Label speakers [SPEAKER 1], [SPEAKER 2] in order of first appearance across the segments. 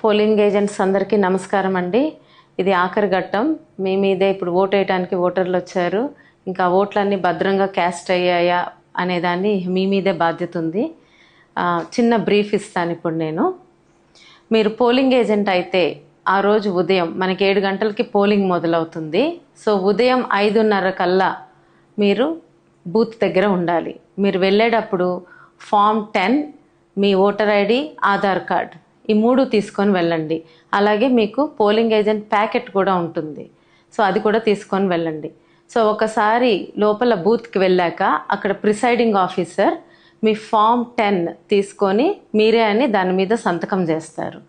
[SPEAKER 1] Polling agents అందరికీ నమస్కారం అండి. ఇది ఆఖరి ఘట్టం. మీ మీదే ఇప్పుడు ఓటు వేయడానికి ఓటర్లు వచ్చారు. ఇంకా ఓట్లన్నీ భద్రంగా క్యాస్ట్ అయ్యాయా అనేదాన్ని మీ మీదే బాధ్యత ఉంది. చిన్న బ్రీఫ్ ఇస్తాను ఇప్పుడు నేను. మీరు పోలింగ్ ఏజెంట్ అయితే ఆ రోజు ఉదయం మనకి 7 గంటలకి పోలింగ్ మొదలవుతుంది. సో ఉదయం 5:30 కల్లా మీరు బూత్ దగ్గర ఉండాలి. మీరు వెళ్ళేటప్పుడు ఫామ్ 10, మీ ఓటర్ ఐడి, ఆధార్ కార్డ్ ఈ 3 తీసుకొని వెళ్ళండి. అలాగే మీకు పోలింగ్ ఏజెంట్ ప్యాకెట్ కూడా ఉంటుంది. సో అది కూడా తీసుకొని వెళ్ళండి. సో ఒకసారి లోపల బూత్కి వెళ్ళాక అక్కడ ప్రిసైడింగ్ ఆఫీసర్ మీ ఫామ్ 10 తీసుకొని మీరే అని దాని మీద సంతకం చేస్తారు.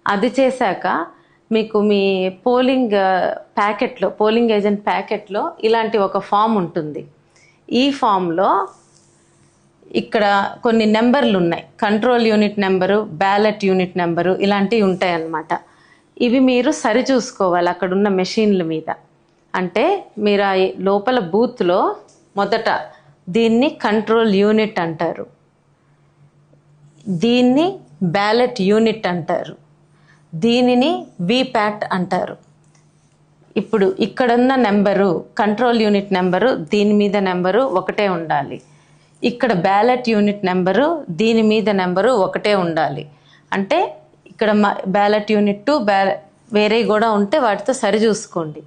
[SPEAKER 1] అది చేశాక మీకు మీ పోలింగ్ ప్యాకెట్లో, పోలింగ్ ఏజెంట్ ప్యాకెట్లో ఇలాంటి ఒక ఫామ్ ఉంటుంది. ఈ ఫామ్లో ఇక్కడ కొన్ని నెంబర్లు ఉన్నాయి. Control unit number, ballot unit number ఇలాంటివి ఉంటాయి అన్నమాట. ఇవి మీరు సరిచూసుకోవాలి అక్కడున్న మెషిన్ల మీద. అంటే మీరు ఆ లోపల బూత్లో మొదట దీన్ని కంట్రోల్ యూనిట్ అంటారు, దీన్ని బ్యాలెట్ యూనిట్ అంటారు, దీనిని వీప్యాట్ అంటారు. ఇప్పుడు ఇక్కడున్న నెంబరు కంట్రోల్ యూనిట్ నెంబరు, దీని మీద నెంబరు ఒకటే ఉండాలి. ఇక్కడ బ్యాలెట్ యూనిట్ నెంబరు, దీని మీద నెంబరు ఒకటే ఉండాలి. అంటే ఇక్కడ బ్యాలెట్ యూనిట్ 2 వేరే కూడా ఉంటే వాటితో సరి చూసుకోండి.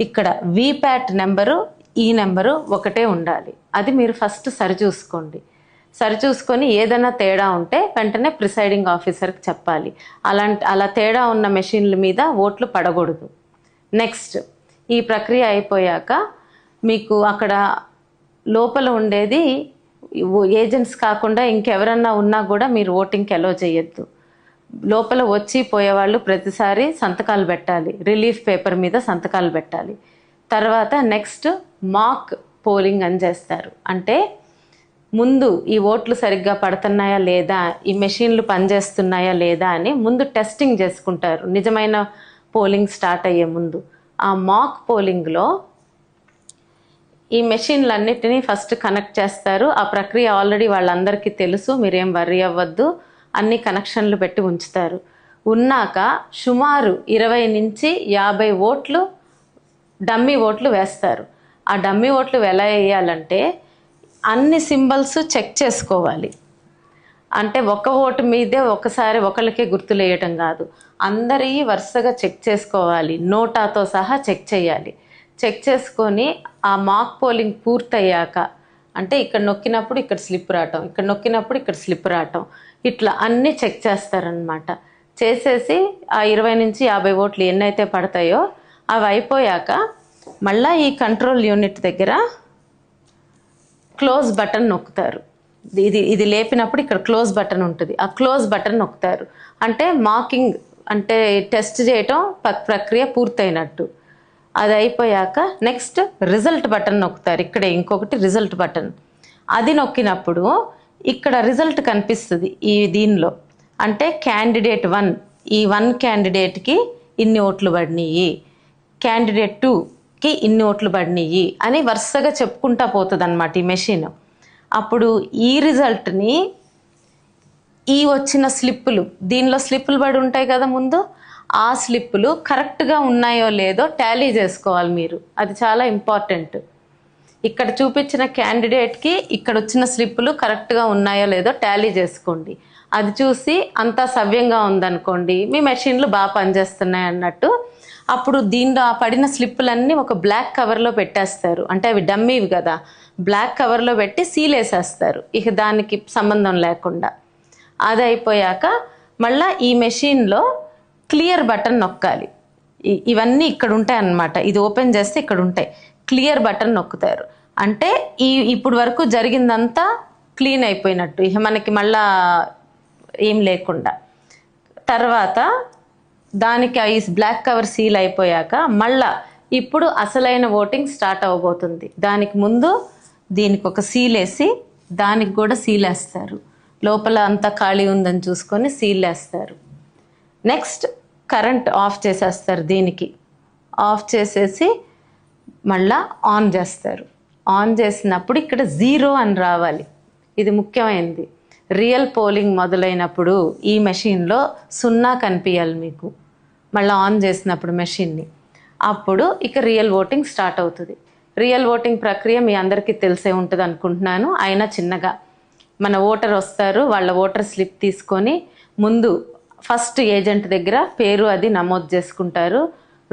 [SPEAKER 1] ఇక్కడ వీప్యాట్ నెంబరు, ఈ నెంబరు ఒకటే ఉండాలి. అది మీరు ఫస్ట్ సరి చూసుకోండి. సరిచూసుకొని ఏదైనా తేడా ఉంటే వెంటనే ప్రిసైడింగ్ ఆఫీసర్కి చెప్పాలి. అలా తేడా ఉన్న మెషిన్ల మీద ఓట్లు పడకూడదు. నెక్స్ట్ ఈ ప్రక్రియ అయిపోయాక మీకు అక్కడ లోపల ఉండేది ఏజెంట్స్ కాకుండా ఇంకెవరన్నా ఉన్నా కూడా మీరు ఓటింగ్కి అలో చేయొద్దు. లోపల వచ్చి పోయేవాళ్ళు ప్రతిసారి సంతకాలు పెట్టాలి, రిలీఫ్ పేపర్ మీద సంతకాలు పెట్టాలి. తర్వాత నెక్స్ట్ మాక్ పోలింగ్ అని చేస్తారు. అంటే ముందు ఈ ఓట్లు సరిగ్గా పడుతున్నాయా లేదా, ఈ మెషిన్లు పనిచేస్తున్నాయా లేదా అని ముందు టెస్టింగ్ చేసుకుంటారు నిజమైన పోలింగ్ స్టార్ట్ అయ్యే ముందు. ఆ మాక్ పోలింగ్లో ఈ మెషిన్లన్నిటినీ ఫస్ట్ కనెక్ట్ చేస్తారు. ఆ ప్రక్రియ ఆల్రెడీ వాళ్ళందరికీ తెలుసు, మీరేం వర్రీ అవ్వద్దు. అన్ని కనెక్షన్లు పెట్టి ఉంచుతారు. ఉన్నాక సుమారు 20 నుంచి 50 ఓట్లు డమ్మీ ఓట్లు వేస్తారు. ఆ డమ్మీ ఓట్లు ఎలా వేయాలంటే అన్ని సింబల్స్ చెక్ చేసుకోవాలి. అంటే ఒక ఓటు మీదే ఒకసారి ఒకరికే గుర్తులు వేయటం కాదు, అందరి వరుసగా చెక్ చేసుకోవాలి. నోటాతో సహా చెక్ చేయాలి. చెక్ చేసుకొని ఆ మాక్ పోలింగ్ పూర్తయ్యాక, అంటే ఇక్కడ నొక్కినప్పుడు ఇక్కడ స్లిప్ రావటం, ఇక్కడ నొక్కినప్పుడు ఇక్కడ స్లిప్ రావటం, ఇట్లా అన్నీ చెక్ చేస్తారనమాట. చేసేసి ఆ 20 నుంచి 50 ఓట్లు ఎన్నైతే పడతాయో అవి అయిపోయాక మళ్ళీ ఈ కంట్రోల్ యూనిట్ దగ్గర క్లోజ్ బటన్ నొక్కుతారు. ఇది లేపినప్పుడు ఇక్కడ క్లోజ్ బటన్ ఉంటుంది. ఆ క్లోజ్ బటన్ నొక్కుతారు. అంటే మాకింగ్, అంటే టెస్ట్ చేయటం ప్రక్రియ పూర్తయినట్టు. అది అయిపోయాక నెక్స్ట్ రిజల్ట్ బటన్ నొక్కుతారు. ఇక్కడే ఇంకొకటి రిజల్ట్ బటన్. అది నొక్కినప్పుడు ఇక్కడ రిజల్ట్ కనిపిస్తుంది ఈ దీనిలో. అంటే క్యాండిడేట్ 1, ఈ 1 క్యాండిడేట్కి ఇన్ని ఓట్లు పడినాయి, క్యాండిడేట్ 2కి ఇన్ని ఓట్లు పడినాయి అని వరుసగా చెప్పుకుంటా పోతుంది అన్నమాట ఈ మెషిన్. అప్పుడు ఈ రిజల్ట్ని ఈ వచ్చిన స్లిప్పులు, దీనిలో స్లిప్పులు పడి ఉంటాయి కదా ముందు, ఆ స్లిప్పులు కరెక్ట్గా ఉన్నాయో లేదో టాలీ చేసుకోవాలి మీరు. అది చాలా ఇంపార్టెంట్. ఇక్కడ చూపించిన క్యాండిడేట్కి ఇక్కడ వచ్చిన స్లిప్పులు కరెక్ట్గా ఉన్నాయో లేదో టాలీ చేసుకోండి. అది చూసి అంతా సవ్యంగా ఉందనుకోండి, మీ మెషిన్లు బాగా పనిచేస్తున్నాయి అన్నట్టు. అప్పుడు దీనిలో ఆ పడిన స్లిప్పులన్నీ ఒక బ్లాక్ కవర్లో పెట్టేస్తారు. అంటే అవి డమ్మీవి కదా, బ్లాక్ కవర్లో పెట్టి సీల్ వేసేస్తారు, ఇక దానికి సంబంధం లేకుండా. అది అయిపోయాక మళ్ళీ ఈ మెషిన్లో క్లియర్ బటన్ నొక్కాలి. ఇవన్నీ ఇక్కడ ఉంటాయి అన్నమాట. ఇది ఓపెన్ చేస్తే ఇక్కడ ఉంటాయి. క్లియర్ బటన్ నొక్కుతారు. అంటే ఇప్పుడు వరకు జరిగిందంతా క్లీన్ అయిపోయినట్టు, ఇక మనకి మళ్ళా ఏం లేకుండా. తర్వాత దానికి ఈ బ్లాక్ కవర్ సీల్ అయిపోయాక మళ్ళా ఇప్పుడు అసలైన ఓటింగ్ స్టార్ట్ అవ్వబోతుంది. దానికి ముందు దీనికి ఒక సీల్ వేసి దానికి కూడా సీల్ వేస్తారు. లోపల అంతా ఖాళీ ఉందని చూసుకొని సీల్ వేస్తారు. నెక్స్ట్ కరెంట్ ఆఫ్ చేసేస్తారు. దీనికి ఆఫ్ చేసేసి మళ్ళా ఆన్ చేస్తారు. ఆన్ చేసినప్పుడు ఇక్కడ 0 అని రావాలి. ఇది ముఖ్యమైనది. రియల్ పోలింగ్ మొదలైనప్పుడు ఈ మెషిన్లో 0 కనిపించాలి మీకు. మళ్ళీ ఆన్ చేసినప్పుడు మెషిన్ని అప్పుడు ఇక రియల్ ఓటింగ్ స్టార్ట్ అవుతుంది. రియల్ ఓటింగ్ ప్రక్రియ మీ అందరికీ తెలిసే ఉంటుంది అనుకుంటున్నాను. అయినా చిన్నగా మన ఓటర్ వస్తారు, వాళ్ళ ఓటర్ స్లిప్ తీసుకొని ముందు ఫస్ట్ ఏజెంట్ దగ్గర పేరు అది నమోదు చేసుకుంటారు.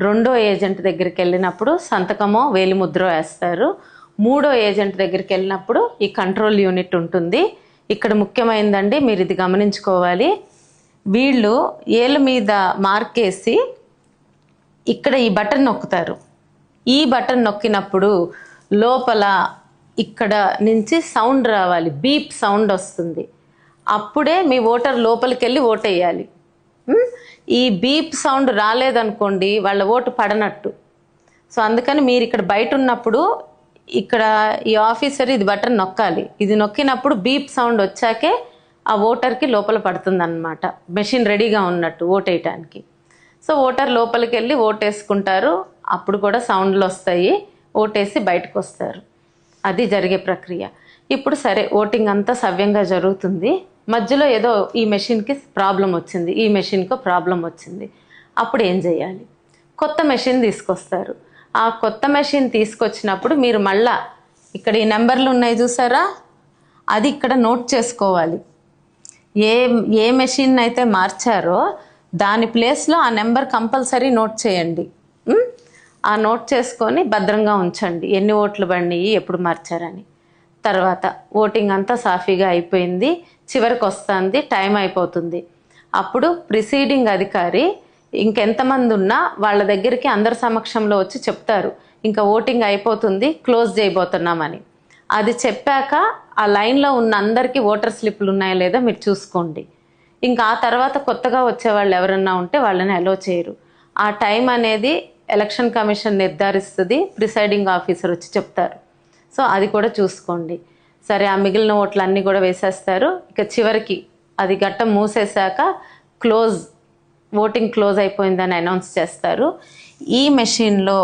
[SPEAKER 1] రెండో ఏజెంట్ దగ్గరికి వెళ్ళినప్పుడు సంతకమో వేలిముద్రో వేస్తారు. మూడో ఏజెంట్ దగ్గరికి వెళ్ళినప్పుడు ఈ కంట్రోల్ యూనిట్ ఉంటుంది. ఇక్కడ ముఖ్యమైనదండి, మీరు ఇది గమనించుకోవాలి. వీళ్ళు ఏళ్ళ మీద మార్కేసి ఇక్కడ ఈ బటన్ నొక్కుతారు. ఈ బటన్ నొక్కినప్పుడు లోపల ఇక్కడ నుంచి సౌండ్ రావాలి, బీప్ సౌండ్ వస్తుంది. అప్పుడే మీ ఓటర్ లోపలికి వెళ్ళి ఓటు వేయాలి. ఈ బీప్ సౌండ్ రాలేదనుకోండి వాళ్ళ ఓటు పడనట్టు. సో అందుకని మీరు ఇక్కడ బయట ఉన్నప్పుడు ఇక్కడ ఈ ఆఫీసర్ ఇది బటన్ నొక్కాలి. ఇది నొక్కినప్పుడు బీప్ సౌండ్ వచ్చాకే ఆ ఓటర్కి లోపల పడుతుంది అన్నమాట, మెషిన్ రెడీగా ఉన్నట్టు ఓటు వేయటానికి. సో ఓటర్ లోపలికి వెళ్ళి ఓటేసుకుంటారు. అప్పుడు కూడా సౌండ్లు వస్తాయి, ఓటేసి బయటకు వస్తారు. అది జరిగే ప్రక్రియ. ఇప్పుడు సరే ఓటింగ్ అంతా సవ్యంగా జరుగుతుంది. మధ్యలో ఏదో ఈ మెషిన్కి ప్రాబ్లం వచ్చింది, ఈ మెషిన్కో ప్రాబ్లం వచ్చింది. అప్పుడు ఏం చేయాలి? కొత్త మెషిన్ తీసుకొస్తారు. ఆ కొత్త మెషిన్ తీసుకొచ్చినప్పుడు మీరు మళ్ళా ఇక్కడ ఈ నెంబర్లు ఉన్నాయి చూసారా, అది ఇక్కడ నోట్ చేసుకోవాలి. ఏ మెషిన్ అయితే మార్చారో దాని ప్లేస్లో ఆ నెంబర్ కంపల్సరీ నోట్ చేయండి. ఆ నోట్ చేసుకొని భద్రంగా ఉంచండి, ఎన్ని ఓట్లు పడినాయి, ఎప్పుడు మార్చారని. తర్వాత ఓటింగ్ అంతా సాఫీగా అయిపోయింది, చివరికి వస్తుంది, టైం అయిపోతుంది. అప్పుడు ప్రిసీడింగ్ అధికారి ఇంకెంతమంది ఉన్నా వాళ్ళ దగ్గరికి అందరి సమక్షంలో వచ్చి చెప్తారు, ఇంకా ఓటింగ్ అయిపోతుంది, క్లోజ్ చేయబోతున్నామని. అది చెప్పాక ఆ లైన్లో ఉన్న అందరికీ ఓటర్ స్లిప్లు ఉన్నాయా లేదా మీరు చూసుకోండి. ఇంకా ఆ తర్వాత కొత్తగా వచ్చే వాళ్ళు ఎవరన్నా ఉంటే వాళ్ళని అలో చేయరు. ఆ టైం అనేది ఎలక్షన్ కమిషన్ నిర్ధారిస్తుంది, ప్రిసైడింగ్ ఆఫీసర్ వచ్చి చెప్తారు. సో అది కూడా చూసుకోండి. సరే, ఆ మిగిలిన ఓట్లు అన్నీ కూడా వేసేస్తారు. ఇక చివరికి అది గట్టం మూసేశాక ఓటింగ్ క్లోజ్ అయిపోయిందని అనౌన్స్ చేస్తారు. ఈ మెషిన్లో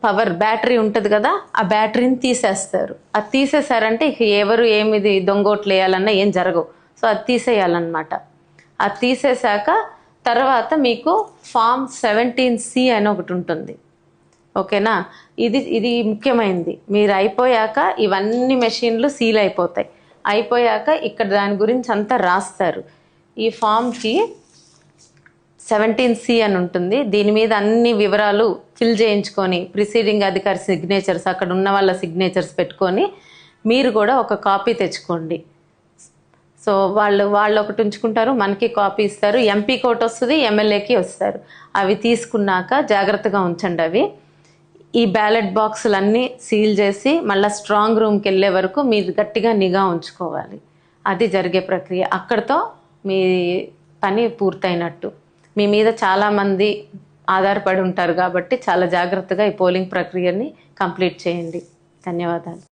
[SPEAKER 1] పవర్ బ్యాటరీ ఉంటుంది కదా, ఆ బ్యాటరీని తీసేస్తారు. అది తీసేశారంటే ఇక ఎవరు ఏమిది దొంగోట్లు వేయాలన్నా ఏం జరగవు. సో అది తీసేయాలన్నమాట. అది తీసేశాక తర్వాత మీకు ఫామ్ 17C అని ఒకటి ఉంటుంది. ఓకేనా? ఇది ముఖ్యమైనది. మీరు అయిపోయాక ఇవన్నీ మెషిన్లు సీల్ అయిపోతాయి. అయిపోయాక ఇక్కడ దాని గురించి అంతా రాస్తారు. ఈ ఫామ్కి 17C అని ఉంటుంది. దీని మీద అన్ని వివరాలు ఫిల్ చేయించుకొని ప్రిసీడింగ్ అధికారి సిగ్నేచర్స్, అక్కడ ఉన్న వాళ్ళ సిగ్నేచర్స్ పెట్టుకొని మీరు కూడా ఒక కాపీ తెచ్చుకోండి. సో వాళ్ళు ఒకటి ఉంచుకుంటారు, మనకి కాపీ ఇస్తారు. ఎంపీకి ఒకటి వస్తుంది, ఎమ్మెల్యేకి వస్తారు. అవి తీసుకున్నాక జాగ్రత్తగా ఉంచండి. అవి ఈ బ్యాలెట్ బాక్సులన్నీ సీల్ చేసి మళ్ళీ స్ట్రాంగ్ రూమ్కి వెళ్ళే వరకు మీరు గట్టిగా నిఘా ఉంచుకోవాలి. అది జరిగే ప్రక్రియ. అక్కడితో మీ పని పూర్తయినట్టు. మీ మీద చాలామంది ఆధారపడి ఉంటారు కాబట్టి చాలా జాగ్రత్తగా ఈ పోలింగ్ ప్రక్రియని కంప్లీట్ చేయండి. ధన్యవాదాలు.